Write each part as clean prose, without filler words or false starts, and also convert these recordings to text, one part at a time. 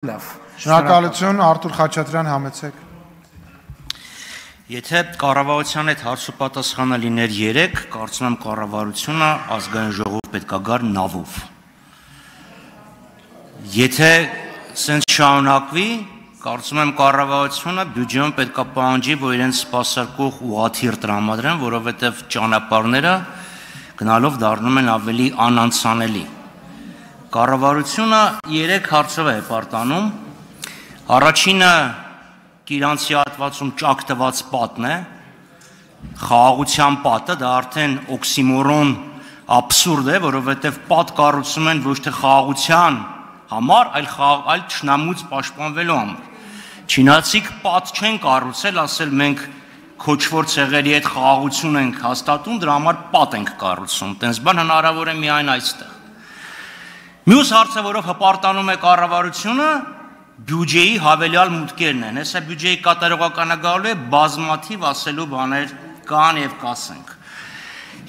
Լավ, շնորհակալություն Արթուր Խաչատրյան, համեցեք։ Եթե կառավարության հետ հարց ու պատասխանը լիներ 3, կարծում եմ կառավարությունը ազգային ժողով պետք է գար նավով։ Եթե սենց շարունակվի, կարծում եմ կառավարությունը բյուջեում պետք է պահանջի, որ իրենց սպասարկող ուղղաթիռ տրամադրեն, որովհետև ճանապարհները գնալով դառնում են ավելի անանցանելի։ Կառավարությունը 3 հարցով է պարտանում։ Առաջինը Կիրանցի հատվածում ճակ տված պատն է, խաղաղության պատը, դա արդեն օքսիմորոն աբսուրդ է, որովհետև պատ կառուցում են ոչ թե խաղաղության համար, այլ թշնամուց պաշտպանվելու համար։ Չինացիք պատ չեն կառուցել, ասել մենք քոչվոր ցեղերի հետ խաղաղություն ենք հաստատում, դրա համար պատ ենք կառուցում։ Տենց բան հնարավոր է միայն այստեղ։ Մյուս հարցը, որով հպարտանում է կառավարությունը, բյուջեի հավելյալ մուտքերն են։ Հեսա բյուջեի կատարողականը գալու է բազմաթիվ ասելու բաներ կան եւ կասենք։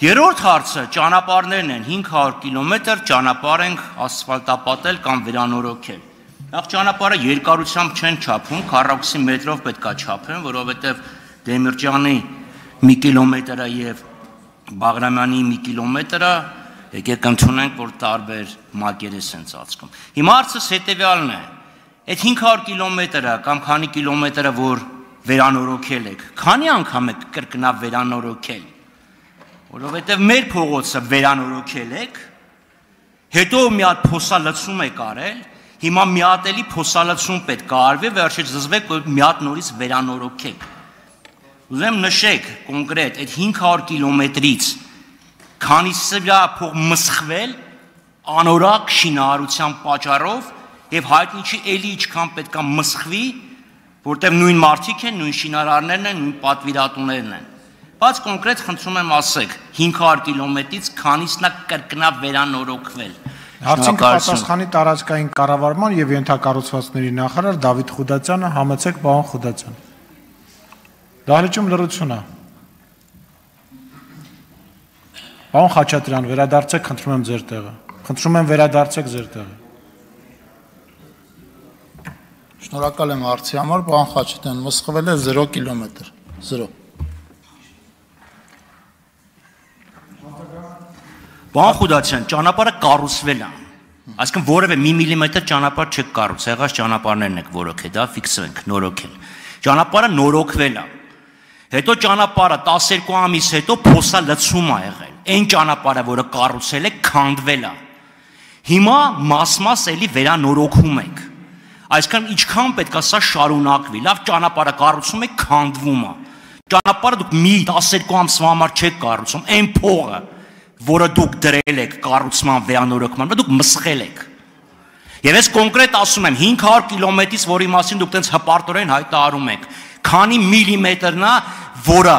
Երրորդ հարցը ճանապարհներն են, 500 կիլոմետր ճանապարհ ենք ասֆալտապատել կամ վերանորոգել։ Նախ ճանապարհը երկարությամբ չեն չափում, քառակուսի մետրով պետքա չափեն, որովհետեւ Դեմիրճյանի 1 կիլոմետրը եւ Բաղրամյանի 1 կիլոմետրը եկեք ընդունենք, որ տարբեր մակերես են ծածկում։ Հիմա հարցս հետևյալն է. այդ 500 կիլոմետրը կամ քանի կիլոմետրը, որ վերանորոգել եք, քանի անգամ եք կրկնավ վերանորոգել, որովհետև մեր փողոցը վերանորոգել եք, հետո մի հատ փոսալցում եք արել, հիմա մի հատ էլի փոսալցում պետք է արվի, վերջից զզվեք, որ մի հատ նորից վերանորոգեք։ Ուզում նշեք կոնկրետ այդ 500 կիլոմետրից քանիսը փող մսխվել անորակ շինարարության պատճառով եւ հայտնի չի էլի ինչքան պետքա մսխվի, որտեղ նույն մարդիկ են, նույն շինարարներն են, նույն պատվիրատուներն են։ Բայց կոնկրետ խնդրում եմ ասեք 500 կիլոմետրից քանիսն է կրկնավ վերանորոգվել։ Հարցին պատասխանի տարածքային կառավարման եւ ենթակառուցվածքների նախարար Դավիթ Խուդացյանը, համեցեք պարոն Խուդացյան։ Դահլիճում լռություն է։ Պարոն Խաչատրյան, վերադարձեք, խնդրում եմ ձեր տեղը։ Խնդրում եմ վերադարձեք ձեր տեղը։ Շնորհակալ եմ հարցի համար, պարոն Խաչատրյան, մսխվել է 0 կիլոմետր, 0։ Պարոն Խուդացյան, ճանապարհը կառուցվել է։ Այսինքն որևէ 1 միլիմետր ճանապարհ չեք կառուցել, եղած ճանապարհներն եք որոքել, դա ֆիքսենք, նորոգել։ Ճանապարհը նորոգվել է։ Հետո ճանապարհը 12 ամիս հետո փոսալցում է եղել։ Այն ճանապարհը, որը կառուցել եք, քանդվել է։ Հիմա մաս-մաս էլի վերանորոգում եք։ Այսինքն ինչքան պետք է սա շարունակվի։ Լավ ճանապարհը կառուցում եք, քանդվում է։ Ճանապարհը դուք մի 12 ամսվա համար չեք կառուցում, այն փողը, որը դուք դրել եք կառուցման վերանորոգման, դուք մսխել եք։ Եվ ես կոնկրետ ասում եմ 500 կիլոմետրից, որի մասին դուք տենց հպարտորեն հայտարարում եք, քանի միլիմետրն է, որը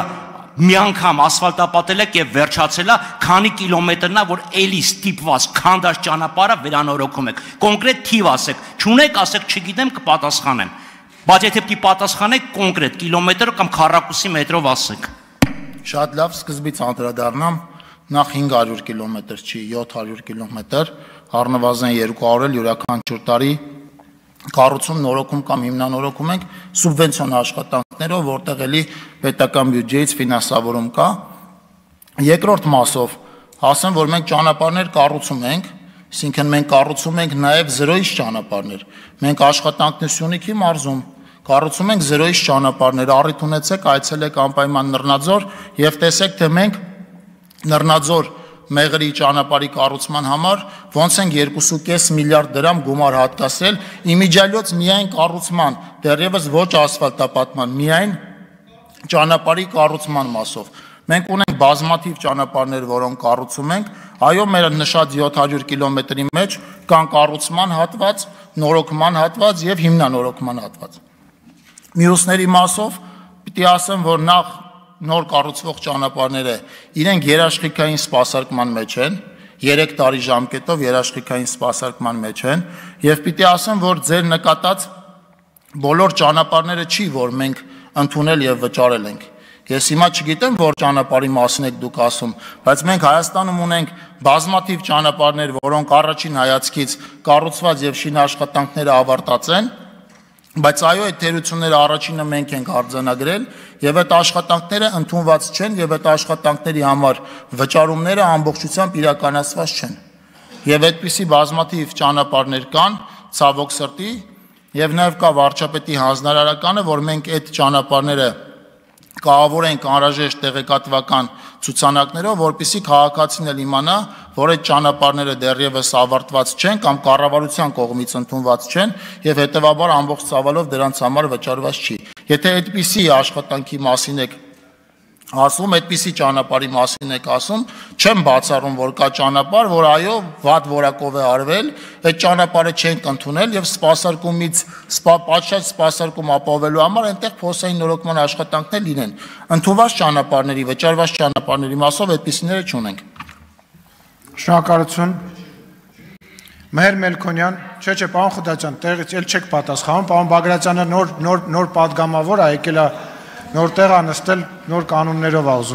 մի անգամ ասֆալտապատել եք եւ վերջացել է, քանի կիլոմետրն է, որ էլի ստիպված քանդած ճանապարհը վերանորոգում եք։ Կոնկրետ թիվ ասեք, չունեք, ասեք, չգիտեմ, կպատասխանեմ։ Բայց եթե պիտի պատասխանեք կոնկրետ կիլոմետր կամ քառակուսի մետրով ասեք։ Շատ լավ, սկզբից անդրադառնամ, նախ 500 կիլոմետր չի, 700 կիլոմետր, առնվազն 200 էլ յուրաքանչյուր տարի կառուցում, նորոգում կամ հիմնանորոգում ենք սուբվենցիոն աշխատանքներով, որտեղ էլի պետական բյուջեից ֆինանսավորում կա։ Երկրորդ մասով ասեմ, որ մենք ճանապարհներ կառուցում ենք, այսինքն մենք կառուցում ենք նաև 0-ից ճանապարհներ։ Մենք աշխատանքներ Սյունիքի մարզում կառուցում ենք 0-ից ճանապարհներ, առիթ ունեցեք, այցելեք անպայման Նռնաձոր եւ տեսեք, թե մենք Նռնաձոր Մեղրի ճանապարհի կառուցման համար ոնց են 2.5 միլիարդ դրամ գումար հատկացել իմիջիալոց միայն կառուցման, դեռևս ոչ ասֆալտապատման, միայն ճանապարհի կառուցման մասով։ Մենք ունենք բազմաթիվ ճանապարհներ, որոնք կառուցում ենք, այո, մեր նշած 700 կիլոմետրի մեջ կան կառուցման հատված, նորոգման հատված եւ հիմնանորոգման հատված։ Մյուսների մասով պիտի ասեմ, որ նախ նոր կառուցվող ճանապարհները իրենք երաշխիքային սպասարկման մեջ են, 3 տարի ժամկետով երաշխիքային սպասարկման մեջ են, եւ պիտի ասեմ, որ ձեր նկատած բոլոր ճանապարհները չի, որ մենք ընդունել եւ վճարել ենք։ Ես հիմա չգիտեմ, որ ճանապարհի մասին եք դուք ասում, բայց մենք Հայաստանում ունենք բազմաթիվ ճանապարհներ, որոնք առաջին հայացքից կառուցված եւ շինաշխատանքները ավարտած են, բայց այո, այդ թերությունները առաջինը մենք ենք արձանագրել եւ այդ աշխատանքները ընդունված չեն եւ այդ աշխատանքների համար վճարումները ամբողջությամբ իրականացված չեն։ Եվ այդպիսի բազմաթիվ ճանապարհներ կան, ցավոք սրտի, եւ նաեւ կա վարչապետի հանձնարարականը, որ մենք այդ ճանապարհները կահավորենք անհրաժեշտ տեղեկատվական ցուցանակներով, որպեսզի քաղաքացին էլ իմանա, որ այդ ճանապարհները դեռևս ավարտված չեն կամ կառավարության կողմից ընդունված չեն եւ հետեւաբար ամբողջ ծավալով դրանց համար վճարված չի։ Եթե այդպիսի աշխատանքի մասին եք ասում, այդպիսի ճանապարհի մասին եք ասում, չեմ բացառում, որ կա ճանապարհ, որ այո, վատ որակով է արվել, այդ ճանապարհը չենք ընդունել եւ սպասարկումից պատշաճ սպասարկում ապահովելու համար այնտեղ փոսային նորոգման աշխատանքներ լինեն։ Ընդունված ճանապարհների, վճարված ճանապարհների մասով այդպիսիները չունենք։ Շնորհակալություն։ Մհեր Մելքոնյան, չէ, պարոն Խուդաչյան, տեղից էլ չեք պատասխանում, պարոն Բագրատյանը նոր падգամավոր է, եկել է նոր տեղ է նստել, նոր կանոններով է ուզում